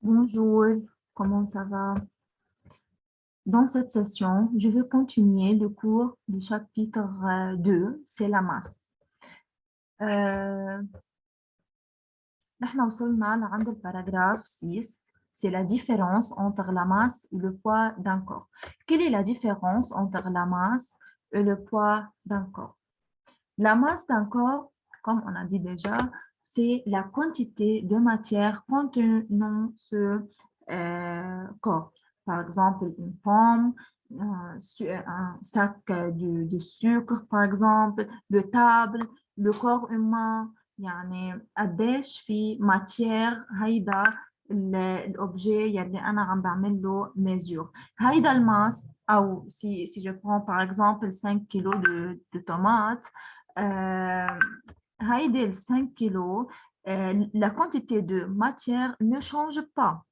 Bonjour, comment ça va? Dans cette session, je vais continuer le cours du chapitre 2, c'est la masse. نحن وصلنا لعند الباراgraphe 6, c'est la différence entre la masse et le poids d'un corps. Quelle est la différence entre la masse et le poids d'un corps? La masse d'un corps, comme on a dit déjà, c'est la quantité de matière contenant ce corps. Par exemple, une pomme, un sac de sucre, par exemple, le table, le corps humain. يعني قديش في matière هيدا l'objet يلي أنا عم بعمل له mesure. هيدا الماس أو si je prends par exemple 5 kilos de tomates, هيدي 5 kilos, la quantité de matière ne change pas.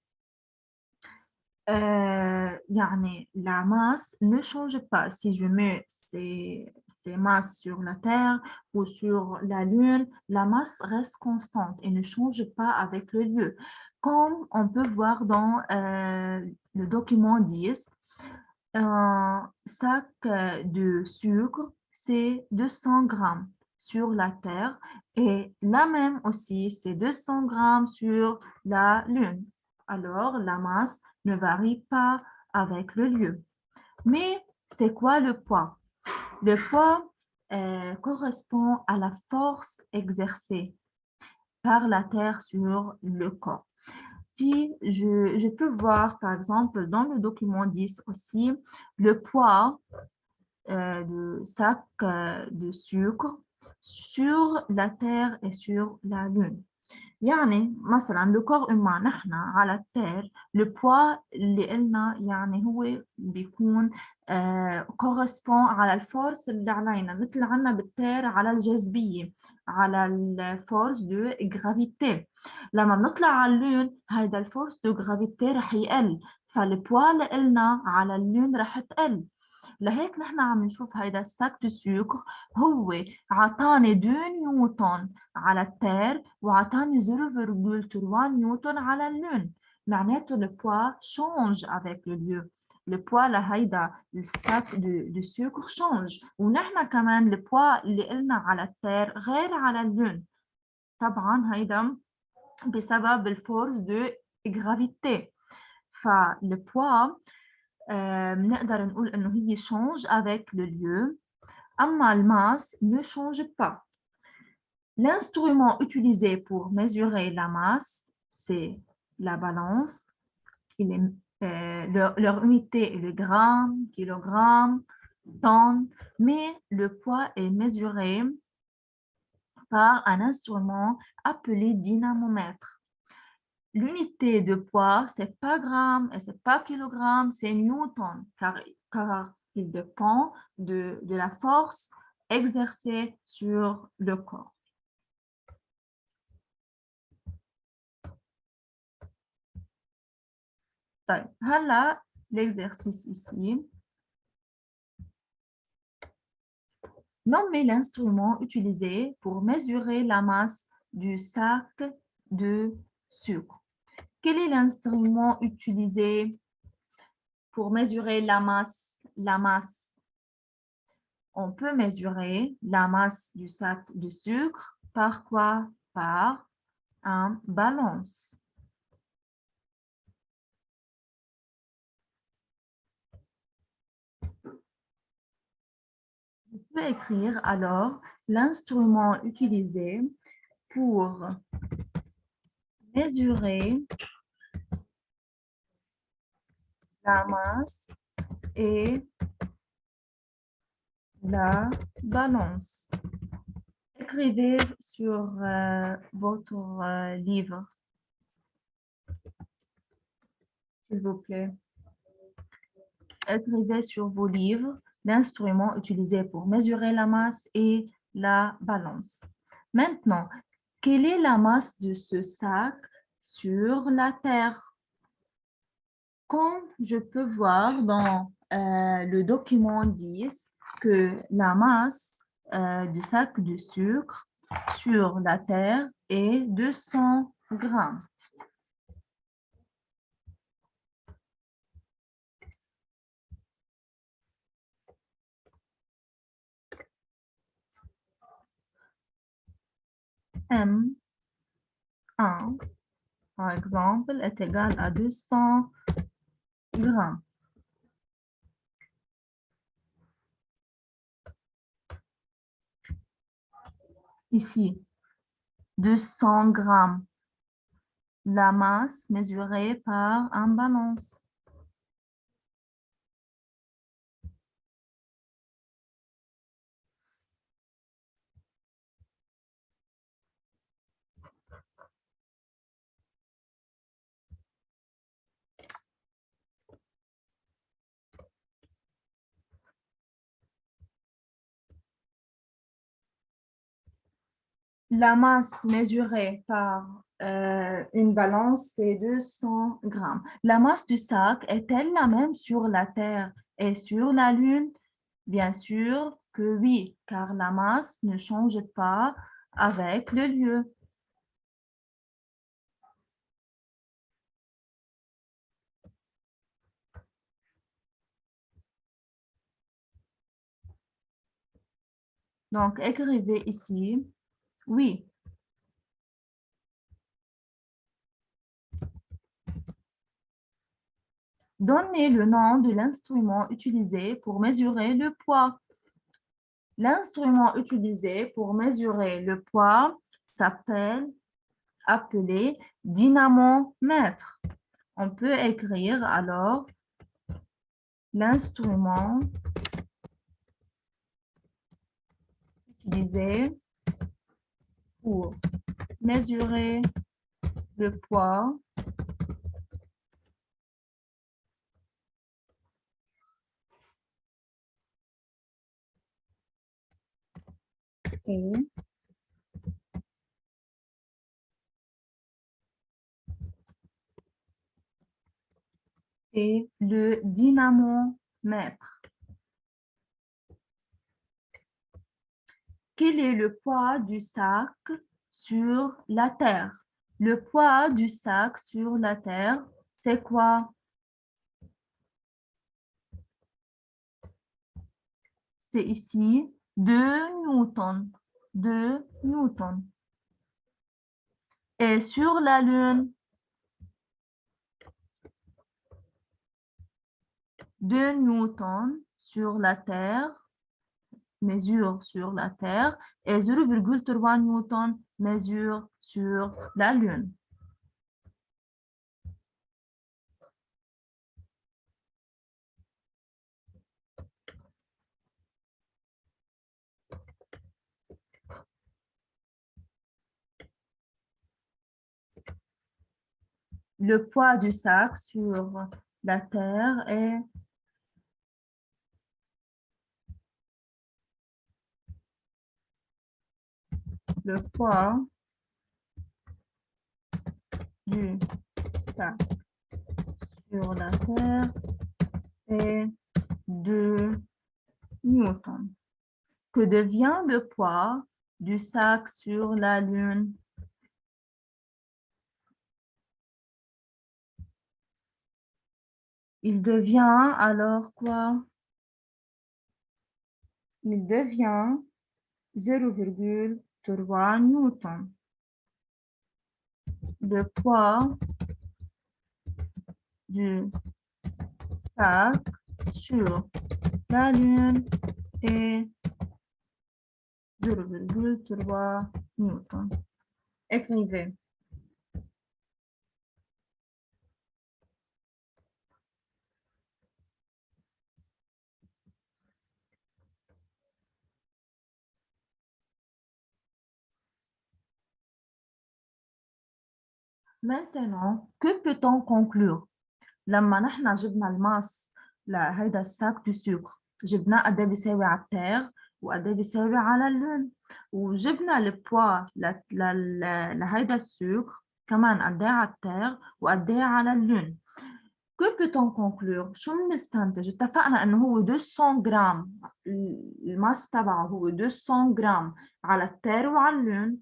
يعني la masse ne change pas. Si je mets ces masses sur la Terre ou sur la Lune, la masse reste constante et ne change pas avec le lieu. Comme on peut voir dans le document 10, un sac de sucre, c'est 200 grammes sur la Terre et la même aussi, c'est 200 grammes sur la Lune. Alors, la masse ne varie pas avec le lieu. Mais c'est quoi le poids? Le poids correspond à la force exercée par la Terre sur le corps. Si je peux voir, par exemple, dans le document 10 aussi, le poids de sac de sucre sur la Terre et sur la Lune. يعني مثلا le corps humain نحن على التير البوا اللي قلنا يعني هو بيكون correspond على الفورس اللي علينا مثل عنا بالتير على الجاذبية على الفورس دو gravité. لما بنطلع على اللون هيدا الفورس دو gravité رح يقل فالبوا اللي قلنا على اللون رح تقل. لهيك نحن عم نشوف هيدا الساك دو سكر هو عطاني 2 نيوتن على التير وعطاني 0,3 نيوتن على اللون. معناته le poids change avec le lieu. Le poids لهيدا الساك دو سكر change. ونحن كمان le poids اللي قلنا على التير غير على اللون. طبعا هيدا بسبب الفورس دو gravité. فالle poids بنقدر نقول إنه هي change avec le lieu. أما الماس ne change pas. L'instrument utilisé pour mesurer la masse, c'est la balance. Leur unité est le gramme, kilogramme, tonne, mais le poids est mesuré par un instrument appelé dynamomètre. L'unité de poids, c'est pas gramme et c'est pas kilogramme, c'est newton, car il dépend de la force exercée sur le corps. طيب هلا l'exercice ici. Nommez l'instrument utilisé pour mesurer la masse du sac de sucre. Quel est l'instrument utilisé pour mesurer la masse? La masse. On peut mesurer la masse du sac de sucre par quoi? Par un balance. Je peux écrire alors l'instrument utilisé pour mesurer la masse et la balance. Écrivez sur votre livre, s'il vous plaît. Écrivez sur vos livres l'instrument utilisé pour mesurer la masse et la balance. Maintenant, quelle est la masse de ce sac sur la Terre? Comme je peux voir dans le document 10 que la masse du sac de sucre sur la Terre est 200 grammes. M1, par exemple, est égal à 200 grammes. Ici, 200 grammes, la masse mesurée par un balance. La masse mesurée par une balance, c'est 200 grammes. La masse du sac est-elle la même sur la Terre et sur la Lune? Bien sûr que oui, car la masse ne change pas avec le lieu. Donc, écrivez ici, oui. Donnez le nom de l'instrument utilisé pour mesurer le poids. L'instrument utilisé pour mesurer le poids s'appelle appelé dynamomètre. On peut écrire alors l'instrument utilisé pour mesurer le poids est le dynamomètre. Quel est le poids du sac sur la Terre? Le poids du sac sur la Terre, c'est quoi? C'est ici 2 newtons. 2 newtons. Et sur la Lune, 2 newtons sur la Terre, mesure sur la Terre, et 0,3 newtons mesure sur la Lune. Le poids du sac sur la Terre est le poids du sac sur la Terre est 2 newtons. Que devient le poids du sac sur la Lune? Il devient alors quoi? Il devient 0,3 newtons. Le poids du sac sur la Lune est 0,3 newtons. Écrivez. Maintenant, que peut-on conclure؟ لما نحن جبنا الماس لهيدا الساك دو سكر، جبناه قد ايه بيساوي على التير وقد ايه بيساوي على اللون، وجبنا البوا لهيدا السكر كمان قد ايه على التير وقد ايه على اللون. Que peut-on conclure؟ شو بنستنتج؟ اتفقنا انه هو 200 جرام، الماس تبعه هو 200 جرام على التير وعلى اللون،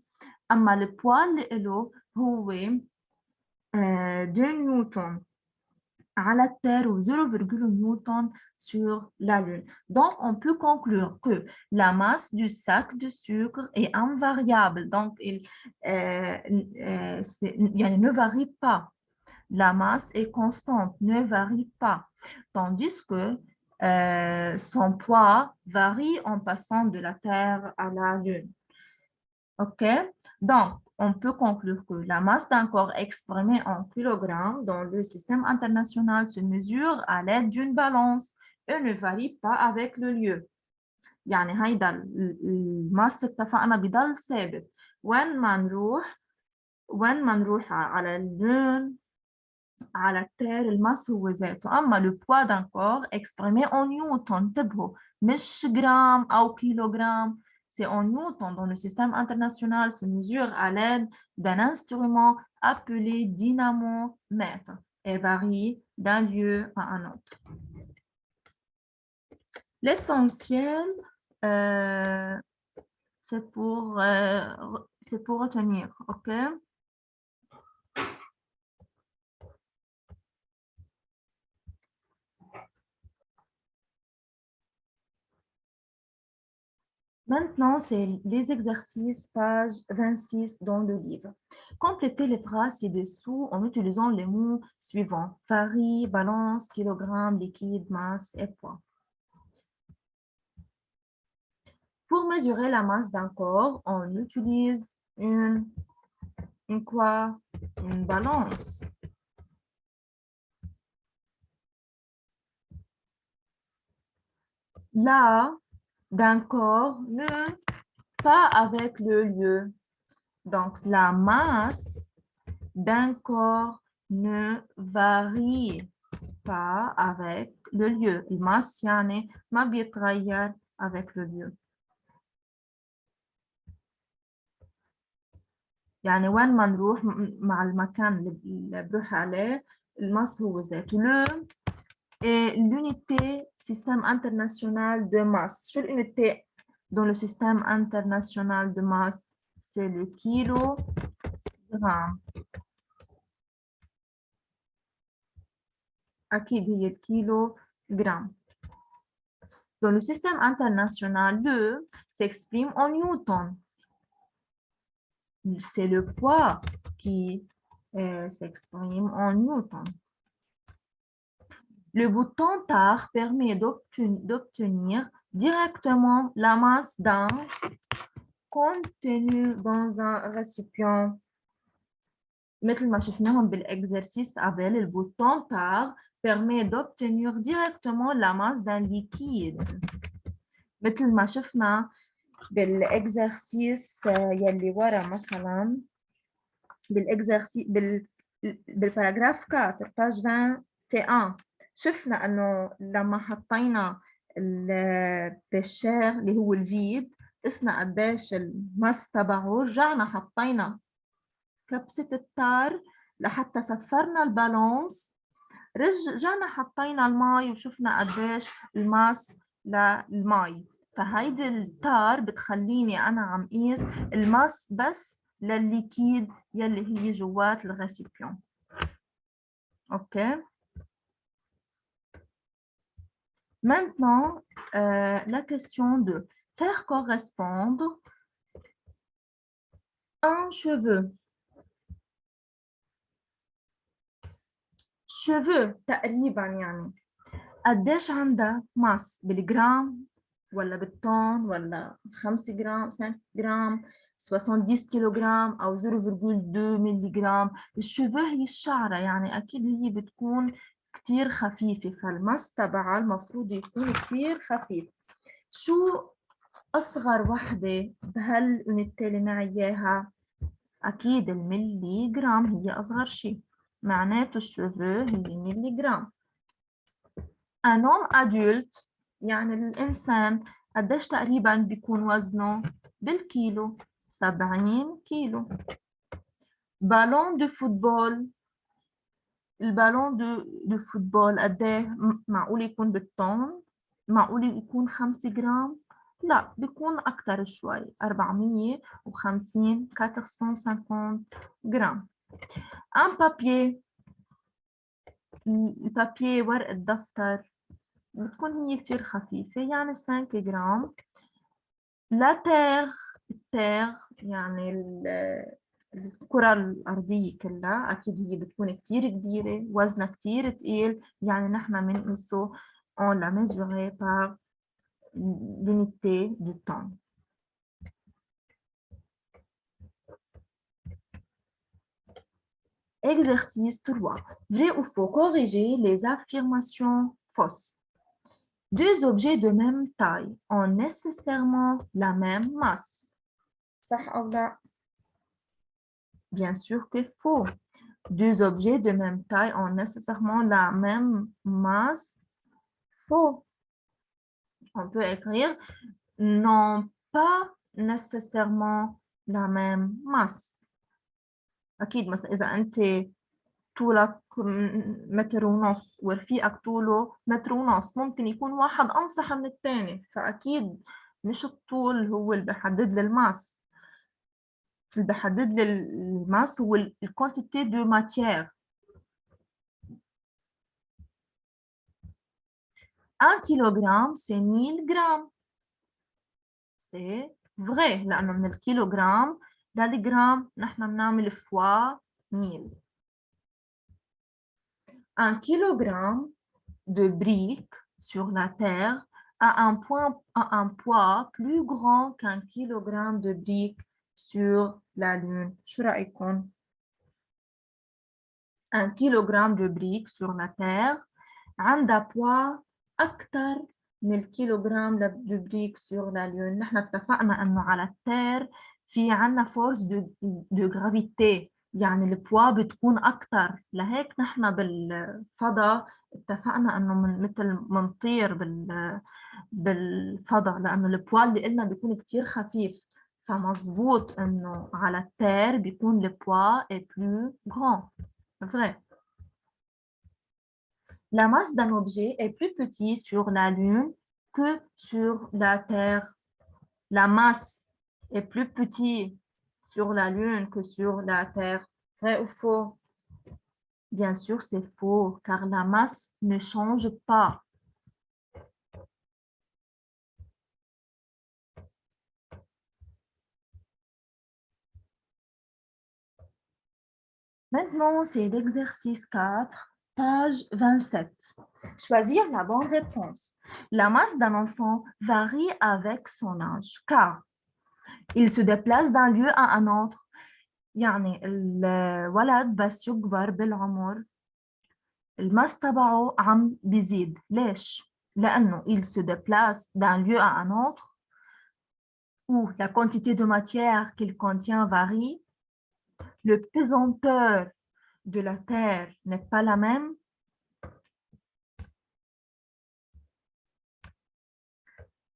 اما البوا اللي له هو 2 نيوتن à la Terre ou 0,1 newton sur la Lune. Donc, on peut conclure que la masse du sac de sucre est invariable. Donc, il ne varie pas. La masse est constante, ne varie pas. Tandis que son poids varie en passant de la Terre à la Lune. OK? Donc, on peut conclure que la masse d'un corps exprimée en kilogrammes dans le système international se mesure à l'aide d'une balance et ne varie pas avec le lieu. يعني هيدا الماس اتفقنا بضل ثابت وين ما نروح على اللون على التير الماس هو ذاته. أما le poids d'un corps exprimé en newton انتبهوا مش جرام أو كيلوغرام. C'est en newton dans le système international se mesure à l'aide d'un instrument appelé dynamomètre et varie d'un lieu à un autre. L'essentiel, c'est pour retenir, OK? Maintenant, c'est les exercices, page 26 dans le livre. Complétez les phrases ci-dessous en utilisant les mots suivants. Varie, balance, kilogramme, liquide, masse et poids. Pour mesurer la masse d'un corps, on utilise une quoi? Une balance. Là, d'un corps, ne pas avec le lieu. Donc, la masse d'un corps ne varie pas avec le lieu. الماس يعني ما بيتغير avec le lieu. يعني وين ما نروح مع المكان اللي بروح عليه الماس هو ذاته. Le est l'unité système international de masse. شو l'unité dans le système international de masse? C'est le kilogramme. أكيد هي الكيلوغرام. Dans le système international, le s'exprime en newton. C'est le poids qui s'exprime en newton. Le bouton TAR permet d'obtenir directement la masse d'un contenu dans un récipient. مثل ما شفناهم بالexercice قبل le bouton TAR permet d'obtenir directement la masse d'un liquide. مثل ما شفنا بالexercice يلي ورا مثلا بالexercice بالباراجراف 4 page 21 شفنا انه لما حطينا البيشير اللي هو الفيد قسنا قديش الماس تبعه رجعنا حطينا كبسة التار لحتى سفرنا البالانس رجعنا حطينا المي وشفنا قديش الماس للمي. فهيدي التار بتخليني أنا عم قيس الماس بس للليكيد يلي هي جوات الغاسيبيون. أوكي. Maintenant, la question de faire correspondre un cheveu. Cheveux تقريبا يعني قديش عندها ماس بالجرام ولا بالطن ولا 5 جرام 5 جرام 70 كيلوغرام أو 0,2 ملي جرام. الشوفو هي الشعرة يعني أكيد هي بتكون كتير خفيفة فالماس تبعها المفروض يكون كتير خفيف. شو أصغر وحدة بهالونيتي اللي معي إياها؟ أكيد الملي جرام هي أصغر شيء معناته الشوفو هي ملي جرام. Un homme adulte يعني الإنسان قديش تقريبا بيكون وزنه بالكيلو 70 كيلو. بالون دو فوتبول البالون دو فوتبول قديه معقول يكون بالطن؟ معقول يكون 5 جرام؟ لا بيكون أكتر شوي 450 450 جرام. Un papier البابيي ورق الدفتر بتكون هي كتير خفيفة يعني 5 جرام. لا التيغ يعني الكرة الأرضية كلها أكيد هي بتكون كتير كبيرة، وزنها كتير تقيل، يعني نحن بنقيسه on la mesurer par l'unité du temps. Exercice 3. Vrai ou faux? Corriger les affirmations fausses. Deux objets de même taille ont nécessairement la même masse. صح أو لا؟ Bien sûr que faux. Deux objets de même taille ont nécessairement la même masse. Faux. On peut écrire n'ont pas nécessairement la même masse. أكيد مثلا إذا أنت طولك متر ونص ورفيقك طوله متر ونص ممكن يكون واحد أنصح من الثاني، فأكيد مش الطول هو اللي بيحدد لي الماس. اللي بيحدد لي الماس هو الكوانتيتي دو ماتيير. 1 كيلوغرام سي 1000 جرام. سي فغي لأنه من الكيلوغرام للجرام نحن بنعمل فوا 1000. 1 kilogramme de briques sur la Terre a un poids plus grand qu'un kilogramme de briques sur la Lune. شو رأيكم؟ 1 kilogramme de briques sur la Terre عندها poids أكثر من الكيلوغرام de briques sur la Lune. نحن اتفقنا إنه على التير في عنا force de gravité، يعني البوا بتكون أكتر، لهيك نحن بالفضاء اتفقنا إنه مثل منطير بالفضاء، لأنه البوا اللي قلنا بيكون كتير خفيف، فمظبوط إنه على التير بيكون البوا est plus grand. Vrai. La masse d'un objet est plus petite sur la Lune que sur la Terre. La masse est plus petite sur la Lune que sur la Terre. Vrai ou faux? Bien sûr, c'est faux, car la masse ne change pas. Maintenant, c'est l'exercice 4, page 27. Choisir la bonne réponse. La masse d'un enfant varie avec son âge, car il se déplace d'un lieu à un autre. يعني الولد بس يكبر بالعمر الماس تبعه عم بيزيد. ليش؟ لأنه il se déplace d'un lieu à un autre où la quantité de matière qu'il contient varie, le pesanteur de la Terre n'est pas la même,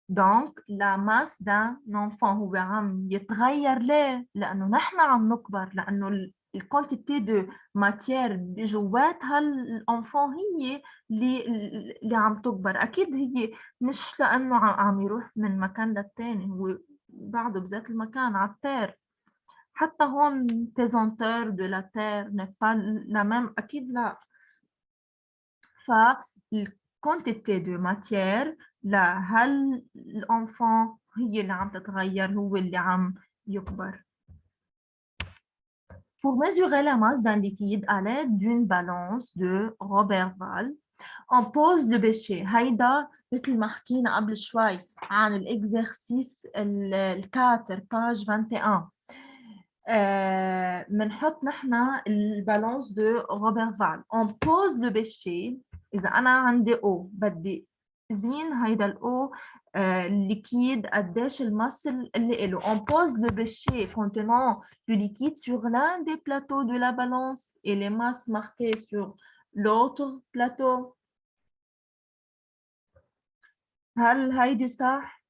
donc la masse d'un enfant هو عم يتغير. ليه؟ لأنه نحن عم نكبر، لأنه الكونتيتي دو ماتير بجواتها الانفون هي اللي عم تكبر. اكيد هي مش لانه عم يروح من مكان للتاني، هو بعده بذات المكان على التير. حتى هون pesanteur de la terre n'est pas la même، اكيد لا. فالكونتيتي دو ماتير لهل الانفون هي اللي عم تتغير، هو اللي عم يكبر. Pour mesurer la masse d'un liquide à l'aide d'une balance de Roberval, on pose le bécher. هيدا مثل ما حكينا قبل شوي عن الإكزرسيس الكاتر باج 21. بنحط نحن البالانس دو روبرفال. On pose le bécher. إذا أنا عندي O بدي زين هيدا الأو liquide قديش الماس اللي له. On pose le bécher contenant le liquide sur l'un des plateaux de la balance et les masses marquées sur l'autre plateau. هل هيدي صح؟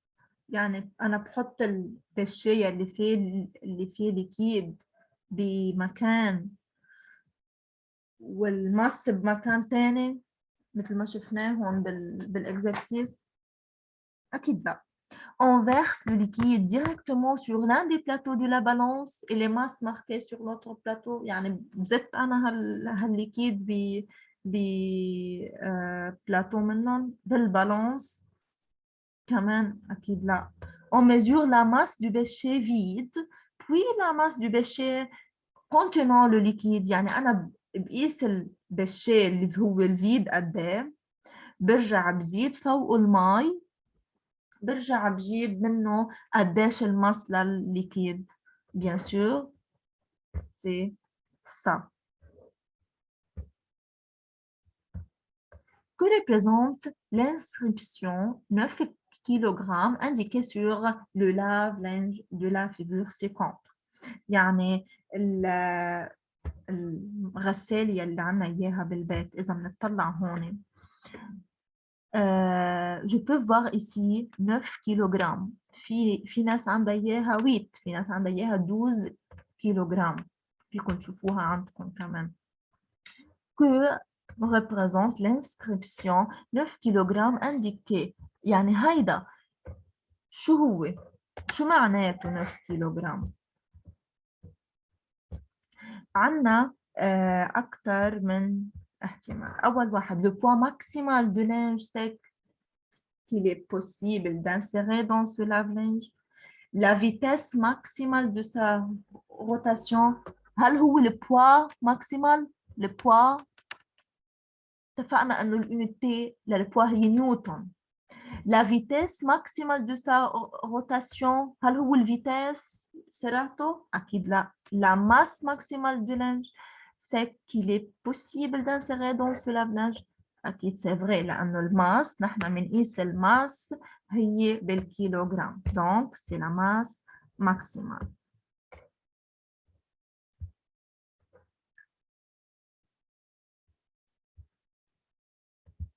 يعني أنا بحط البشية اللي فيه ليكيد بمكان والماس بمكان تاني مثل ما شفناه هون بالإكزرسيس؟ أكيد لا. On verse le liquide directement sur l'un des plateaux de la balance et les masses marquées sur l'autre plateau. يعني بزت أنا هالليكيد ببلاطو منهم بالبالانس كمان أكيد لا. On mesure la masse du déchet vide puis la masse du déchet contenant le liquide. يعني أنا بقيس الدشة اللي هو الفيد قد إيه، برجع بزيد فوقه المي، برجع بجيب منه قديش الماس للليكيد. Bien sûr, c'est ça. Que représente l'inscription 9 kg indiquée sur le lave-linge de la figure suivante. يعني الغسالة اللي عنا إياها بالبيت إذا بنطلع هون je peux voir ici 9 kg. في ناس عندها إياها 8، في ناس عندها إياها 12 kg. فيكم تشوفوها عندكم كمان. Que représente l'inscription 9 kg indiqué. يعني هيدا شو هو؟ شو معناته 9 kg؟ عنا أكثر من احتمال. أول واحد le poids maximal du linge sec qu'il est possible d'insérer dans ce lave-linge. La vitesse maximale de sa rotation. هل هو le poids maximal؟ le poids اتفقنا انه الunité للpoids هي نيوتن. La vitesse maximale de sa rotation. هل هو الفيتاس سرعته؟ أكيد لا. La masse maximale du linge c'est qu'il est possible d'insérer dans ce lave-linge. أكيد c'est vrai لأنه الماس نحن بنقيس الماس هي بالكيلوغرام. Donc c'est la masse maximale.